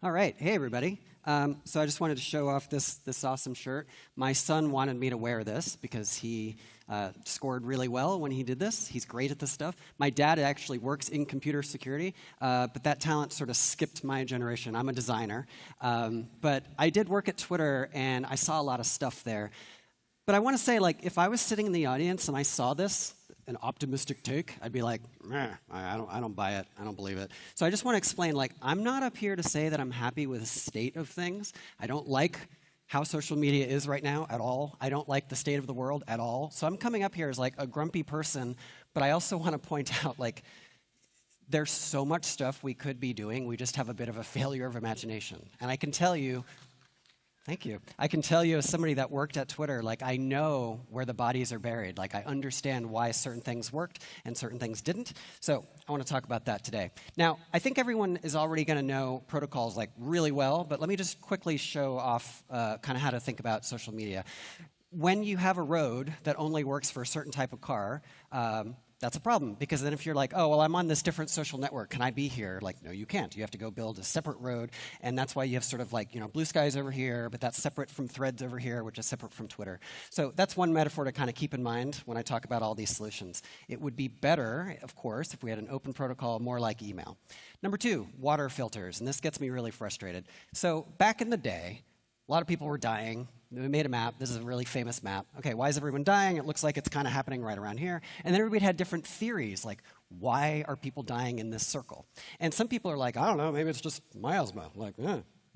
All right. Hey, everybody. So I just wanted to show off this awesome shirt. My son wanted me to wear this because he scored really well when he did this. He's great at this stuff. My dad actually works in computer security, but that talent sort of skipped my generation. I'm a designer. But I did work at Twitter, and I saw a lot of stuff there. But I want to say, like, if I was sitting in the audience and I saw this, an optimistic take, I'd be like, I don't buy it. I don't believe it. So I just want to explain, like, I'm not up here to say that I'm happy with the state of things. I don't like how social media is right now at all. I don't like the state of the world at all. So I'm coming up here as like a grumpy person, but I also want to point out, like, there's so much stuff we could be doing. We just have a bit of a failure of imagination. And I can tell you, thank you. I can tell you as somebody that worked at Twitter, like, I know where the bodies are buried. Like, I understand why certain things worked and certain things didn't. So I want to talk about that today. Now, I think everyone is already going to know protocols, like, really well, but let me just quickly show off kind of how to think about social media. When you have a road that only works for a certain type of car, that's a problem, because then if you're like, oh, well, I'm on this different social network, can I be here? Like, no, you can't. You have to go build a separate road, and that's why you have sort of like, blue skies over here, but that's separate from threads over here, which is separate from Twitter. So that's one metaphor to kind of keep in mind when I talk about all these solutions. It would be better, of course, if we had an open protocol more like email. Number two, water filters, and this gets me really frustrated. So back in the day, a lot of people were dying. We made a map. This is a really famous map. Okay, why is everyone dying? It looks like it's kind of happening right around here. And then everybody had different theories, like, why are people dying in this circle? And some people are like, I don't know, maybe it's just miasma. Like,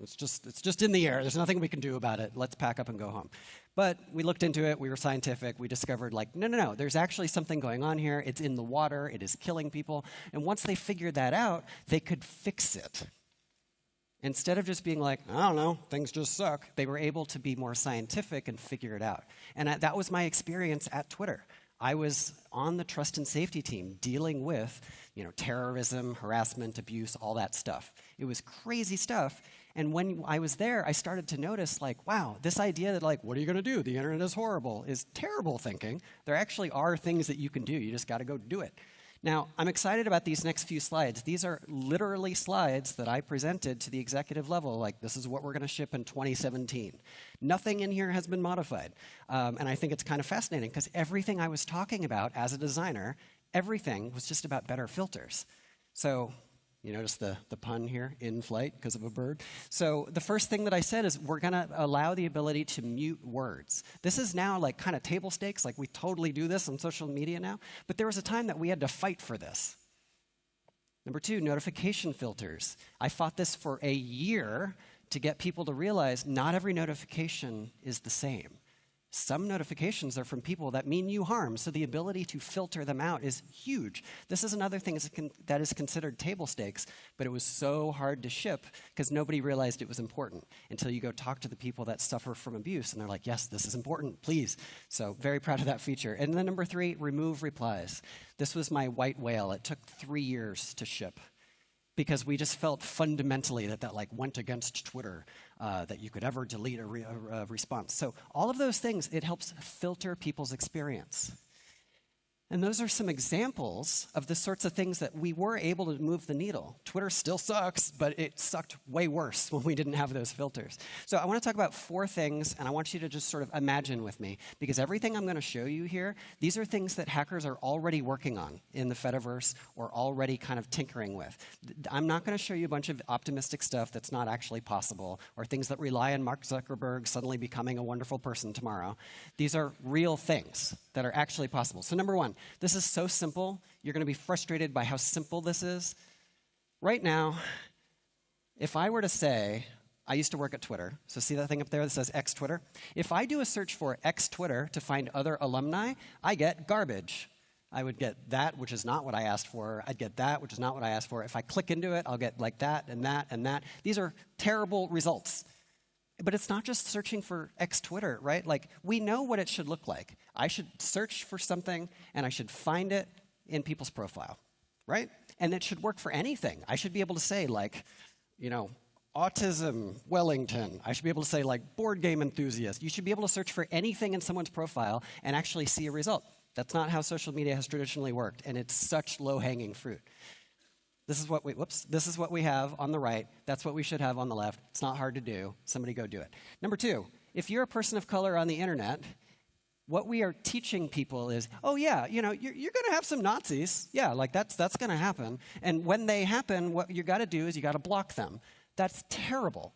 it's just in the air. There's nothing we can do about it. Let's pack up and go home. But we looked into it. We were scientific. We discovered, like, no. There's actually something going on here. It's in the water. It is killing people. And once they figured that out, they could fix it. Instead of just being like, I don't know, things just suck, they were able to be more scientific and figure it out. And that was my experience at Twitter. I was on the trust and safety team dealing with, terrorism, harassment, abuse, all that stuff. It was crazy stuff. And when I was there, I started to notice, like, wow, this idea that, like, what are you going to do? The internet is horrible, is terrible thinking. There actually are things that you can do. You just got to go do it. Now, I'm excited about these next few slides. These are literally slides that I presented to the executive level, like, this is what we're going to ship in 2017. Nothing in here has been modified. And I think it's kind of fascinating, because everything I was talking about as a designer, everything was just about better filters. So you notice the pun here, in flight, because of a bird. So the first thing that I said is we're going to allow the ability to mute words. This is now like kind of table stakes, like we totally do this on social media now. But there was a time that we had to fight for this. Number two, notification filters. I fought this for a year to get people to realize not every notification is the same. Some notifications are from people that mean you harm, so the ability to filter them out is huge. This is another thing that is considered table stakes, but it was so hard to ship because nobody realized it was important until you go talk to the people that suffer from abuse, and they're like, yes, this is important, please. So very proud of that feature. And then number three, remove replies. This was my white whale. It took 3 years to ship, because we just felt fundamentally that like went against Twitter, that you could ever delete a response. So all of those things, it helps filter people's experience. And those are some examples of the sorts of things that we were able to move the needle. Twitter still sucks, but it sucked way worse when we didn't have those filters. So I want to talk about 4 things, and I want you to just sort of imagine with me, because everything I'm going to show you here, these are things that hackers are already working on in the Fediverse or already kind of tinkering with. I'm not going to show you a bunch of optimistic stuff that's not actually possible, or things that rely on Mark Zuckerberg suddenly becoming a wonderful person tomorrow. These are real things that are actually possible. So number one, this is so simple. You're going to be frustrated by how simple this is. Right now, if I were to say, I used to work at Twitter, so see that thing up there that says X Twitter? If I do a search for X Twitter to find other alumni, I get garbage. I would get that, which is not what I asked for. I'd get that, which is not what I asked for. If I click into it, I'll get like that and that and that. These are terrible results. But it's not just searching for X Twitter, right? Like, we know what it should look like. I should search for something, and I should find it in people's profile, right? And it should work for anything. I should be able to say, like, autism, Wellington. I should be able to say, like, board game enthusiast. You should be able to search for anything in someone's profile and actually see a result. That's not how social media has traditionally worked, and it's such low-hanging fruit. This is what we have on the right. That's what we should have on the left. It's not hard to do. Somebody go do it. Number two, if you're a person of color on the internet, what we are teaching people is, oh yeah, you're going to have some Nazis. Yeah, like that's going to happen. And when they happen, what you got to do is you got to block them. That's terrible.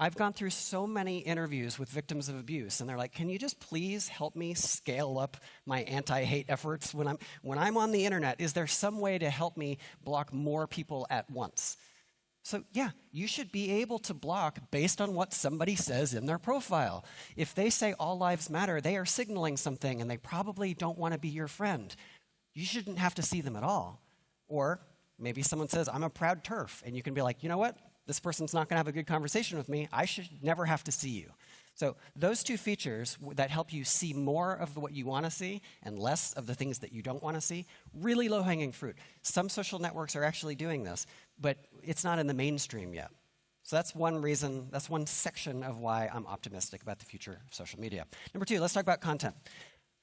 I've gone through so many interviews with victims of abuse, and they're like, can you just please help me scale up my anti-hate efforts when I'm on the internet? Is there some way to help me block more people at once? So yeah, you should be able to block based on what somebody says in their profile. If they say all lives matter, they are signaling something, and they probably don't want to be your friend. You shouldn't have to see them at all. Or maybe someone says, I'm a proud TERF, and you can be like, you know what? This person's not going to have a good conversation with me. I should never have to see you. So those two features that help you see more of what you want to see and less of the things that you don't want to see, really low-hanging fruit. Some social networks are actually doing this, but it's not in the mainstream yet. So that's one reason, that's one section of why I'm optimistic about the future of social media. Number two, let's talk about content.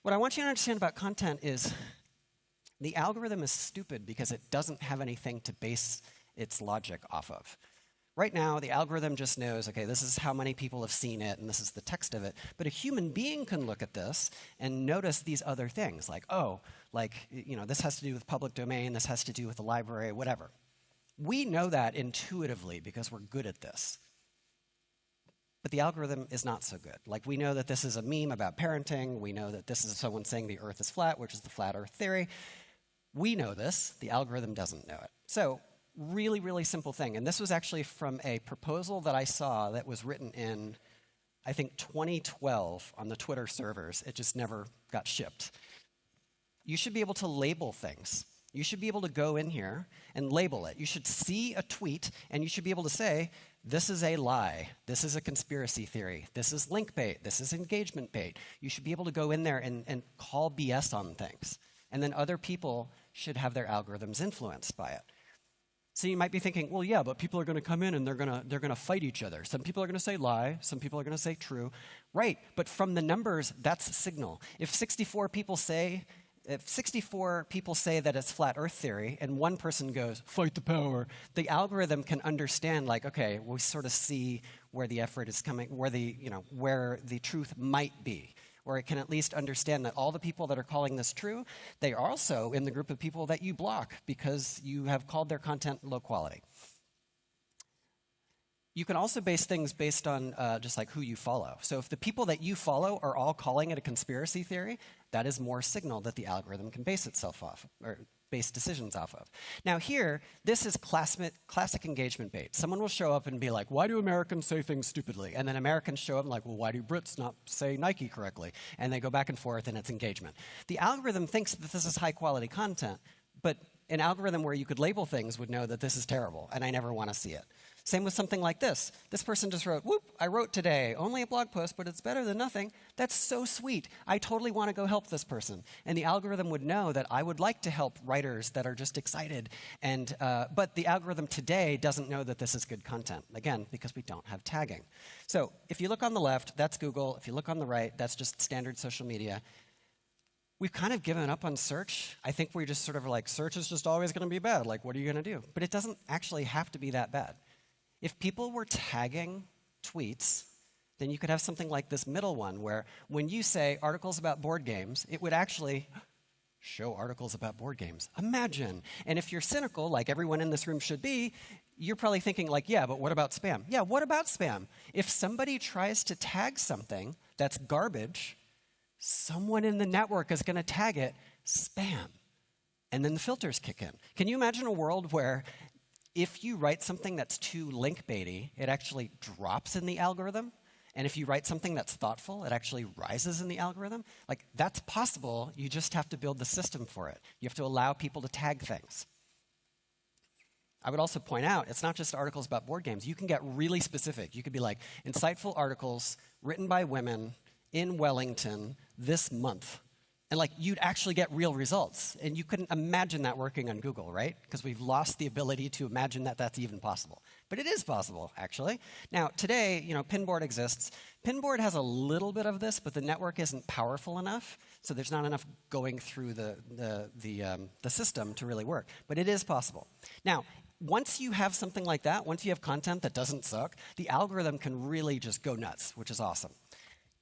What I want you to understand about content is the algorithm is stupid because it doesn't have anything to base its logic off of. Right now, the algorithm just knows, okay, this is how many people have seen it, and this is the text of it. But a human being can look at this and notice these other things, like, this has to do with public domain, this has to do with the library, whatever. We know that intuitively because we're good at this. But the algorithm is not so good. Like, we know that this is a meme about parenting. We know that this is someone saying the Earth is flat, which is the flat Earth theory. We know this. The algorithm doesn't know it. So, really, really simple thing. And this was actually from a proposal that I saw that was written in, I think, 2012 on the Twitter servers. It just never got shipped. You should be able to label things. You should be able to go in here and label it. You should see a tweet, and you should be able to say, this is a lie. This is a conspiracy theory. This is link bait. This is engagement bait. You should be able to go in there and call BS on things. And then other people should have their algorithms influenced by it. So you might be thinking, well, yeah, but people are going to come in and they're going to fight each other. Some people are going to say lie. Some people are going to say true. Right, but from the numbers, that's a signal. If 64 people say that it's flat Earth theory and one person goes, fight the power, the algorithm can understand, like, okay, we sort of see where the effort is coming, where the truth might be. Or it can at least understand that all the people that are calling this true, they are also in the group of people that you block because you have called their content low quality. You can also base things based on just like who you follow. So if the people that you follow are all calling it a conspiracy theory, that is more signal that the algorithm can base itself off, or base decisions off of. Now here, this is classic engagement bait. Someone will show up and be like, why do Americans say things stupidly? And then Americans show up and like, well, why do Brits not say Nike correctly? And they go back and forth, and it's engagement. The algorithm thinks that this is high quality content, but an algorithm where you could label things would know that this is terrible, and I never want to see it. Same with something like this. This person just wrote, whoop, I wrote today, only a blog post, but it's better than nothing. That's so sweet. I totally want to go help this person. And the algorithm would know that I would like to help writers that are just excited. But the algorithm today doesn't know that this is good content, again, because we don't have tagging. So if you look on the left, that's Google. If you look on the right, that's just standard social media. We've kind of given up on search. I think we're just sort of like, search is just always going to be bad. Like, what are you going to do? But it doesn't actually have to be that bad. If people were tagging tweets, then you could have something like this middle one, where when you say articles about board games, it would actually show articles about board games. Imagine. And if you're cynical, like everyone in this room should be, you're probably thinking like, yeah, but what about spam? Yeah, what about spam? If somebody tries to tag something that's garbage, someone in the network is going to tag it spam. And then the filters kick in. Can you imagine a world where if you write something that's too link baity, it actually drops in the algorithm? And if you write something that's thoughtful, it actually rises in the algorithm? Like, that's possible. You just have to build the system for it. You have to allow people to tag things. I would also point out, it's not just articles about board games. You can get really specific. You could be like, insightful articles written by women in Wellington this month. And like, you'd actually get real results. And you couldn't imagine that working on Google, right? Because we've lost the ability to imagine that that's even possible. But it is possible, actually. Now, today, Pinboard exists. Pinboard has a little bit of this, but the network isn't powerful enough. So there's not enough going through the system to really work. But it is possible. Now, Once you have something like that, once you have content that doesn't suck, the algorithm can really just go nuts, which is awesome.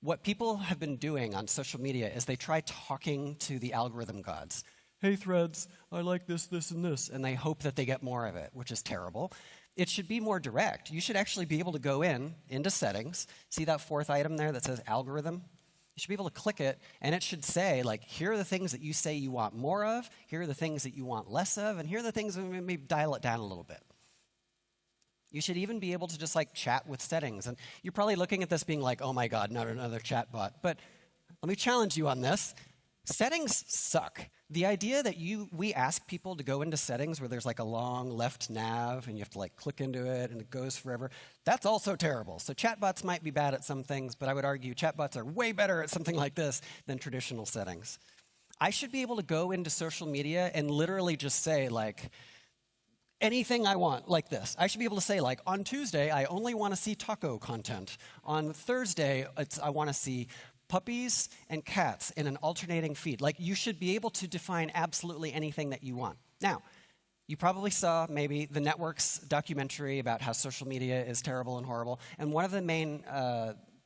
What people have been doing on social media is they try talking to the algorithm gods. Hey, Threads, I like this, this, and this. And they hope that they get more of it, which is terrible. It should be more direct. You should actually be able to go into settings. See that fourth item there that says algorithm? You should be able to click it, and it should say, like, here are the things that you say you want more of, here are the things that you want less of, and here are the things that maybe dial it down a little bit. You should even be able to just, like, chat with settings. And you're probably looking at this being like, oh, my God, not another chat bot. But let me challenge you on this. Settings suck. The idea that we ask people to go into settings where there's like a long left nav and you have to like click into it and it goes forever, that's also terrible. So chatbots might be bad at some things, but I would argue chatbots are way better at something like this than traditional settings. I should be able to go into social media and literally just say like anything I want, like this. I should be able to say like, on Tuesday, I only want to see taco content. On Thursday, I want to see puppies and cats in an alternating feed. Like, you should be able to define absolutely anything that you want. Now, you probably saw maybe the network's documentary about how social media is terrible and horrible, and one of the main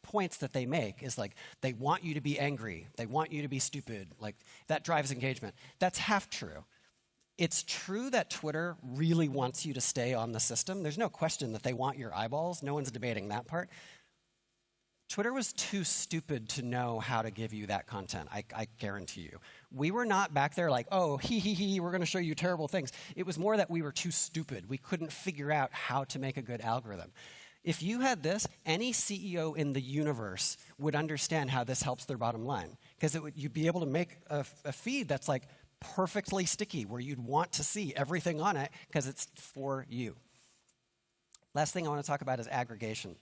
points that they make is like, they want you to be angry, they want you to be stupid, like, that drives engagement. That's half true. It's true that Twitter really wants you to stay on the system. There's no question that they want your eyeballs. No one's debating that part. Twitter was too stupid to know how to give you that content, I guarantee you. We were not back there like, oh, we're going to show you terrible things. It was more that we were too stupid. We couldn't figure out how to make a good algorithm. If you had this, any CEO in the universe would understand how this helps their bottom line. Because you'd be able to make a feed that's like perfectly sticky, where you'd want to see everything on it because it's for you. Last thing I want to talk about is aggregation.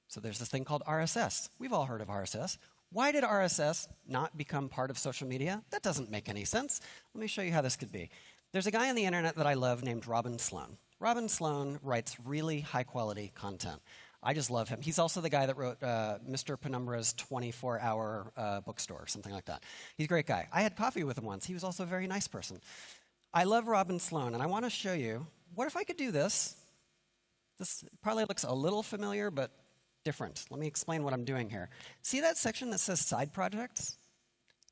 So there's this thing called RSS. We've all heard of RSS. Why did RSS not become part of social media? That doesn't make any sense. Let me show you how this could be. There's a guy on the internet that I love named Robin Sloan. Robin Sloan writes really high-quality content. I just love him. He's also the guy that wrote Mr. Penumbra's 24-hour bookstore, something like that. He's a great guy. I had coffee with him once. He was also a very nice person. I love Robin Sloan, and I want to show you, what if I could do this? This probably looks a little familiar, but different. Let me explain what I'm doing here. See that section that says side projects?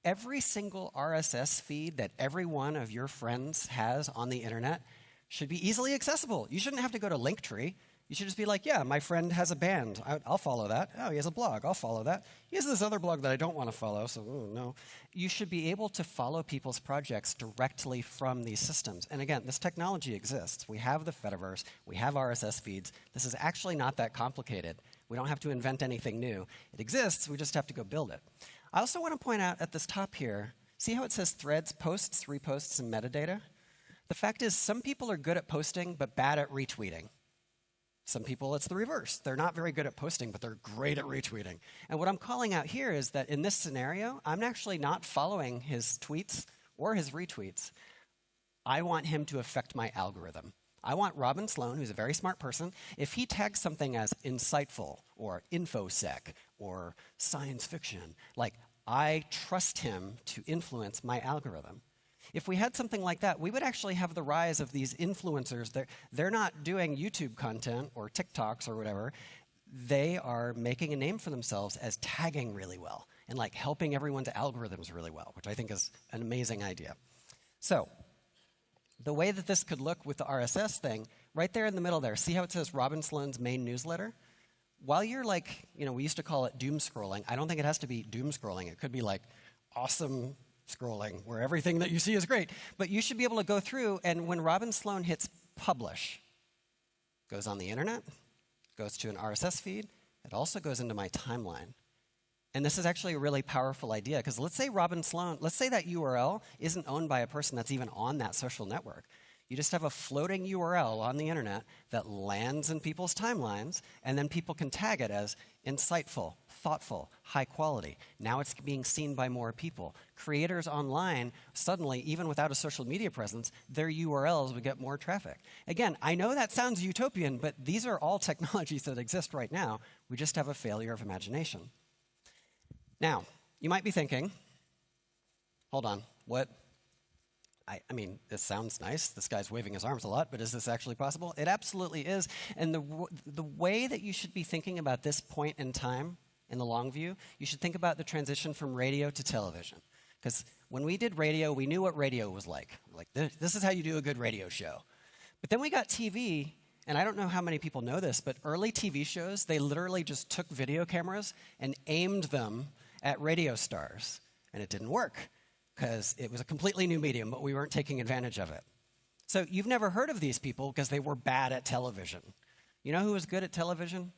Every single RSS feed that every one of your friends has on the internet should be easily accessible. You shouldn't have to go to Linktree. You should just be like, yeah, my friend has a band. I'll follow that. Oh, he has a blog. I'll follow that. He has this other blog that I don't want to follow, so no. You should be able to follow people's projects directly from these systems. And again, this technology exists. We have the Fediverse. We have RSS feeds. This is actually not that complicated. We don't have to invent anything new. It exists. We just have to go build it. I also want to point out at this top here, see how it says threads, posts, reposts, and metadata? The fact is, some people are good at posting but bad at retweeting. Some people, it's the reverse. They're not very good at posting, but they're great at retweeting. And what I'm calling out here is that in this scenario, I'm actually not following his tweets or his retweets. I want him to affect my algorithm. I want Robin Sloan, who's a very smart person, if he tags something as insightful or infosec or science fiction, like, I trust him to influence my algorithm. If we had something like that, we would actually have the rise of these influencers. They're not doing YouTube content or TikToks or whatever. They are making a name for themselves as tagging really well and like helping everyone's algorithms really well, which I think is an amazing idea. So the way that this could look with the RSS thing, right there in the middle there, see how it says Robin Sloan's main newsletter? While you're like, we used to call it doom scrolling. I don't think it has to be doom scrolling. It could be like awesome scrolling, where everything that you see is great. But you should be able to go through, and when Robin Sloan hits publish, goes on the internet, goes to an RSS feed, it also goes into my timeline. And this is actually a really powerful idea, because let's say Robin Sloan, let's say that URL isn't owned by a person that's even on that social network. You just have a floating URL on the internet that lands in people's timelines, and then people can tag it as insightful, thoughtful, high quality. Now it's being seen by more people. Creators online, suddenly, even without a social media presence, their URLs would get more traffic. Again, I know that sounds utopian, but these are all technologies that exist right now. We just have a failure of imagination. Now, you might be thinking, hold on, what? I mean, this sounds nice. This guy's waving his arms a lot, but is this actually possible? It absolutely is. And the way that you should be thinking about this point in time in the long view, you should think about the transition from radio to television. Because when we did radio, we knew what radio was like. Like, this is how you do a good radio show. But then we got TV, and I don't know how many people know this, but early TV shows, they literally just took video cameras and aimed them at radio stars. And it didn't work, because it was a completely new medium, but we weren't taking advantage of it. So you've never heard of these people because they were bad at television. You know who was good at television?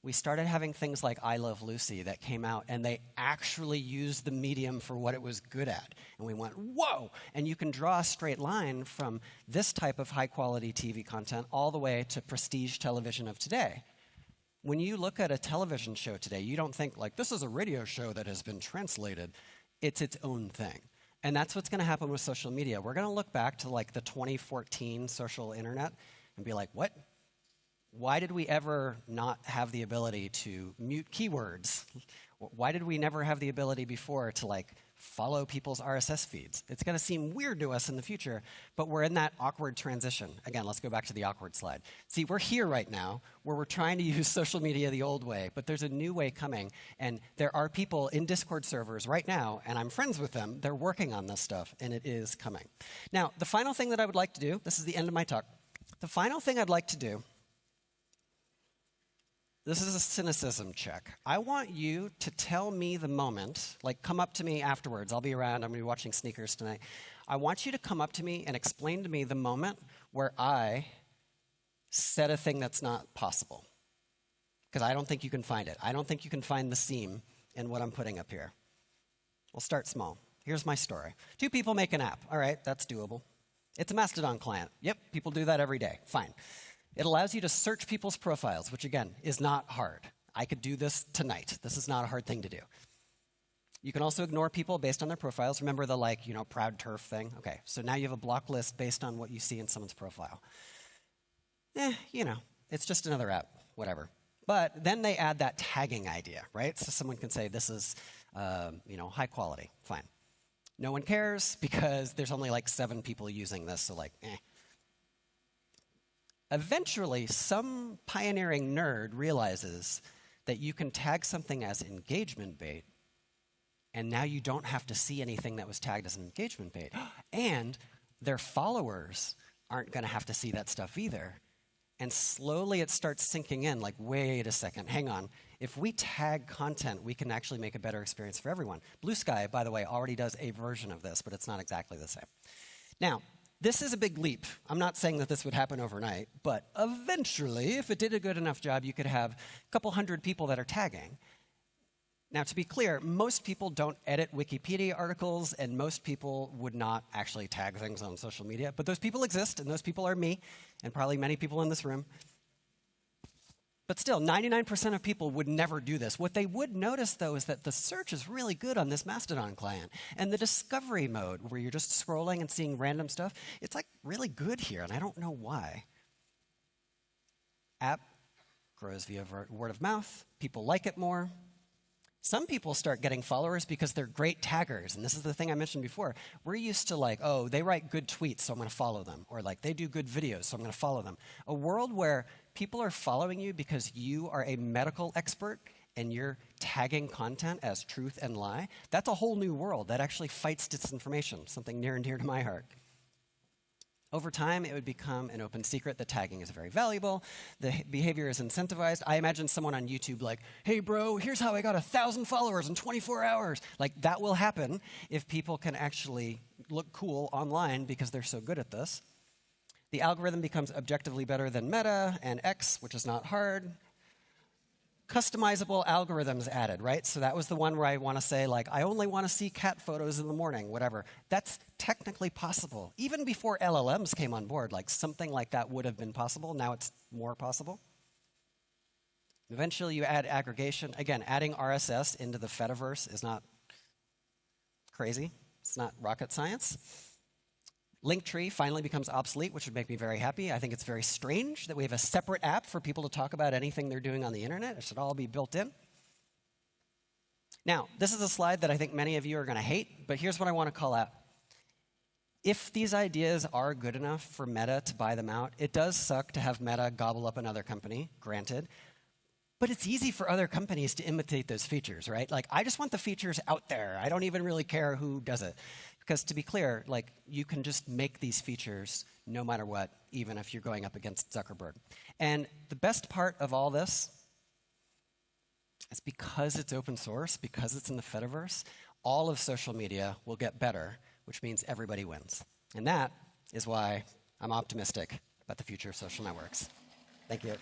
We started having things like I Love Lucy that came out, and they actually used the medium for what it was good at. And we went, whoa! And you can draw a straight line from this type of high-quality TV content all the way to prestige television of today. When you look at a television show today, you don't think, like, this is a radio show that has been translated. It's its own thing. And that's what's going to happen with social media. We're going to look back to like the 2014 social internet and be like, what? Why did we ever not have the ability to mute keywords? Why did we never have the ability before to like follow people's RSS feeds? It's going to seem weird to us in the future, but we're in that awkward transition. Again, let's go back to the awkward slide. See, we're here right now where we're trying to use social media the old way, but there's a new way coming, and there are people in Discord servers right now, and I'm friends with them. They're working on this stuff, and it is coming. Now, the final thing that I would like to do, this is the end of my talk. The final thing I'd like to do, this is a cynicism check. I want you to tell me the moment, like come up to me afterwards. I'll be around. I'm going to be watching Sneakers tonight. I want you to come up to me and explain to me the moment where I said a thing that's not possible. Because I don't think you can find it. I don't think you can find the seam in what I'm putting up here. We'll start small. Here's my story. 2 people make an app. All right, that's doable. It's a Mastodon client. Yep, people do that every day. Fine. It allows you to search people's profiles, which, again, is not hard. I could do this tonight. This is not a hard thing to do. You can also ignore people based on their profiles. Remember the, like, proud turf thing? Okay, so now you have a block list based on what you see in someone's profile. It's just another app, whatever. But then they add that tagging idea, right? So someone can say this is, high quality. Fine. No one cares because there's only, like, 7 people using this, so, like, Eventually, some pioneering nerd realizes that you can tag something as engagement bait, and now you don't have to see anything that was tagged as an engagement bait. And their followers aren't going to have to see that stuff either. And slowly it starts sinking in, like, wait a second, hang on. If we tag content, we can actually make a better experience for everyone. Blue Sky, by the way, already does a version of this, but it's not exactly the same. Now, this is a big leap. I'm not saying that this would happen overnight, but eventually, if it did a good enough job, you could have a couple hundred people that are tagging. Now, to be clear, most people don't edit Wikipedia articles, and most people would not actually tag things on social media, but those people exist, and those people are me, and probably many people in this room. But still, 99% of people would never do this. What they would notice, though, is that the search is really good on this Mastodon client. And the discovery mode, where you're just scrolling and seeing random stuff, it's like really good here, and I don't know why. App grows via word of mouth. People like it more. Some people start getting followers because they're great taggers. And this is the thing I mentioned before. We're used to like, oh, they write good tweets, so I'm going to follow them. Or like, they do good videos, so I'm going to follow them. A world where people are following you because you are a medical expert and you're tagging content as truth and lie, that's a whole new world that actually fights disinformation, something near and dear to my heart. Over time, it would become an open secret that tagging is very valuable. The behavior is incentivized. I imagine someone on YouTube like, hey, bro, here's how I got 1,000 followers in 24 hours. Like, that will happen if people can actually look cool online because they're so good at this. The algorithm becomes objectively better than Meta and X, which is not hard. Customizable algorithms added, right? So that was the one where I want to say, like, I only want to see cat photos in the morning, whatever. That's technically possible. Even before LLMs came on board, like, something like that would have been possible. Now it's more possible. Eventually, you add aggregation. Again, adding RSS into the Fediverse is not crazy. It's not rocket science. Linktree finally becomes obsolete, which would make me very happy. I think it's very strange that we have a separate app for people to talk about anything they're doing on the internet. It should all be built in. Now, this is a slide that I think many of you are going to hate, but here's what I want to call out. if these ideas are good enough for Meta to buy them out, it does suck to have Meta gobble up another company, granted. But it's easy for other companies to imitate those features, right? Like, I just want the features out there. I don't even really care who does it. Because to be clear, like, you can just make these features no matter what, even if you're going up against Zuckerberg. And the best part of all this is because it's open source, because it's in the Fediverse, all of social media will get better, which means everybody wins. And that is why I'm optimistic about the future of social networks. Thank you.